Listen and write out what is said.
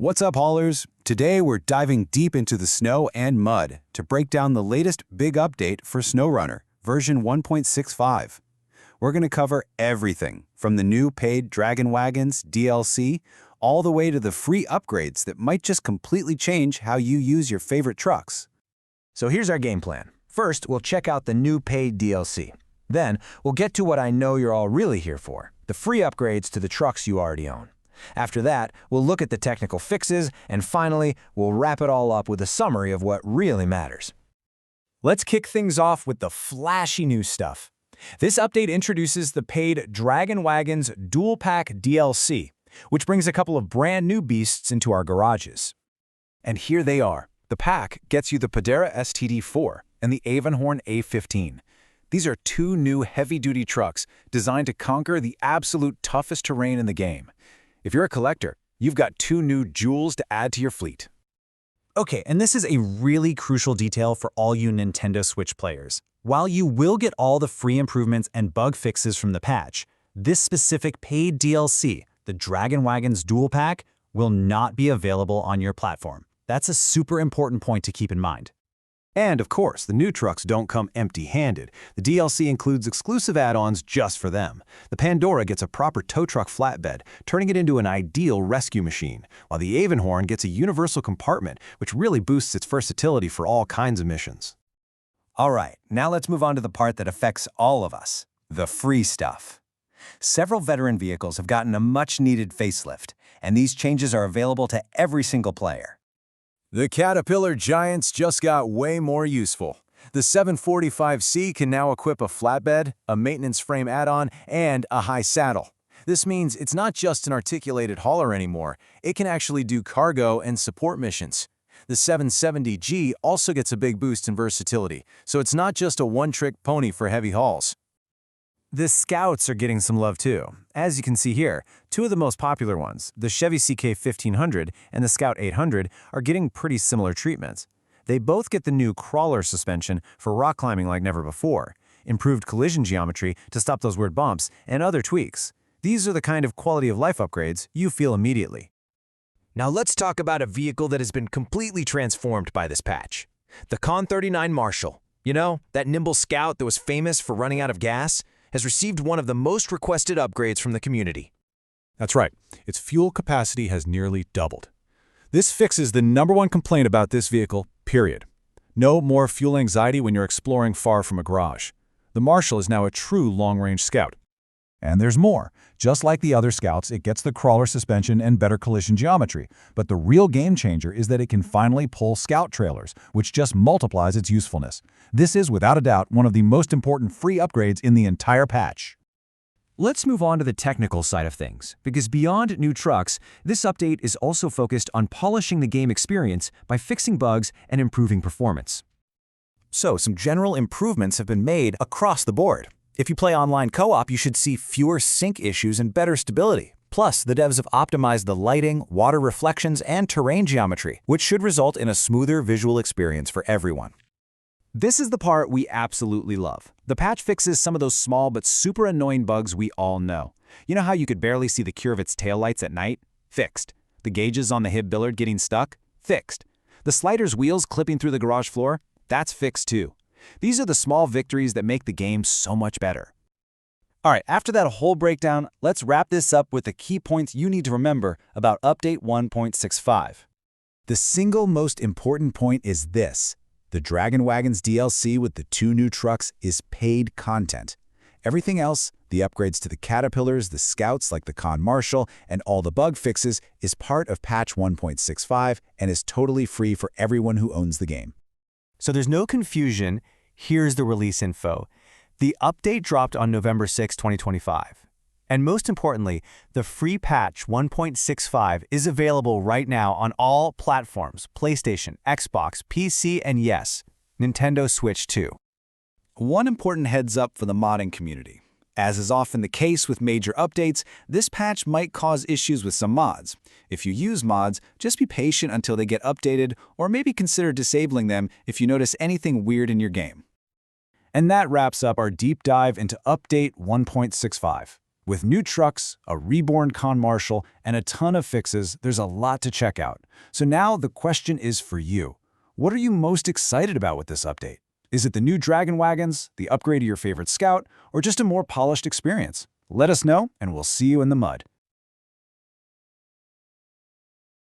What's up, haulers? Today we're diving deep into the snow and mud to break down the latest big update for SnowRunner, version 1.65. We're going to cover everything from the new paid Wagons DLC all the way to the free upgrades that might just completely change how you use your favorite trucks. So here's our game plan. First, we'll check out the new paid DLC. Then, we'll get to what I know you're all really here for, the free upgrades to the trucks you already own. After that, we'll look at the technical fixes, and finally, we'll wrap it all up with a summary of what really matters. Let's kick things off with the flashy new stuff. This update introduces the paid Wagons Dual Pack DLC, which brings a couple of brand new beasts into our garages. And here they are. The pack gets you the Prepara STD4 and the Avonhorn A15. These are two new heavy-duty trucks designed to conquer the absolute toughest terrain in the game. If you're a collector, you've got two new jewels to add to your fleet. Okay, and this is a really crucial detail for all you Nintendo Switch players. While you will get all the free improvements and bug fixes from the patch, this specific paid DLC, the Wagons Dual Pack, will not be available on your platform. That's a super important point to keep in mind. And of course, the new trucks don't come empty-handed. The DLC includes exclusive add-ons just for them. The Pandora gets a proper tow truck flatbed, turning it into an ideal rescue machine, while the Avonhorn gets a universal compartment, which really boosts its versatility for all kinds of missions. All right, now let's move on to the part that affects all of us, the free stuff. Several veteran vehicles have gotten a much-needed facelift, and these changes are available to every single player. The Caterpillar giants just got way more useful. The 745C can now equip a flatbed, a maintenance frame add-on, and a high saddle. This means it's not just an articulated hauler anymore. It can actually do cargo and support missions. The 770G also gets a big boost in versatility, so it's not just a one-trick pony for heavy hauls. The Scouts are getting some love too. As you can see here, two of the most popular ones, the Chevy CK1500 and the Scout 800, are getting pretty similar treatments. They both get the new crawler suspension for rock climbing like never before, improved collision geometry to stop those weird bumps, and other tweaks. These are the kind of quality of life upgrades you feel immediately. Now let's talk about a vehicle that has been completely transformed by this patch. The Con 39 Marshall. You know, that nimble Scout that was famous for running out of gas? Has received one of the most requested upgrades from the community. That's right. Its fuel capacity has nearly doubled. This fixes the #1 complaint about this vehicle, period. No more fuel anxiety when you're exploring far from a garage. The Marshall is now a true long-range Scout. And there's more. Just like the other Scouts, it gets the crawler suspension and better collision geometry. But the real game changer is that it can finally pull Scout trailers, which just multiplies its usefulness. This is, without a doubt, one of the most important free upgrades in the entire patch. Let's move on to the technical side of things, because beyond new trucks, this update is also focused on polishing the game experience by fixing bugs and improving performance. So, some general improvements have been made across the board. If you play online co-op, you should see fewer sync issues and better stability. Plus, the devs have optimized the lighting, water reflections, and terrain geometry, which should result in a smoother visual experience for everyone. This is the part we absolutely love. The patch fixes some of those small but super annoying bugs we all know. You know how you could barely see the cure of its taillights at night? Fixed. The gauges on the hib billard getting stuck? Fixed. The slider's wheels clipping through the garage floor? That's fixed too. These are the small victories that make the game so much better. All right, after that whole breakdown, let's wrap this up with the key points you need to remember about Update 1.65. The single most important point is this. The Wagons DLC with the two new trucks is paid content. Everything else, the upgrades to the Caterpillars, the Scouts like the Con Marshall, and all the bug fixes is part of patch 1.65 and is totally free for everyone who owns the game. So there's no confusion. Here's the release info. The update dropped on November 6, 2025. And most importantly, the free patch 1.65 is available right now on all platforms, PlayStation, Xbox, PC, and yes, Nintendo Switch too. One important heads up for the modding community. As is often the case with major updates, this patch might cause issues with some mods. If you use mods, just be patient until they get updated, or maybe consider disabling them if you notice anything weird in your game. And that wraps up our deep dive into Update 1.65. With new trucks, a reborn Con Marshal, and a ton of fixes, there's a lot to check out. So now the question is for you. What are you most excited about with this update? Is it the new Dragon Wagons, the upgrade to your favorite Scout, or just a more polished experience? Let us know, and we'll see you in the mud.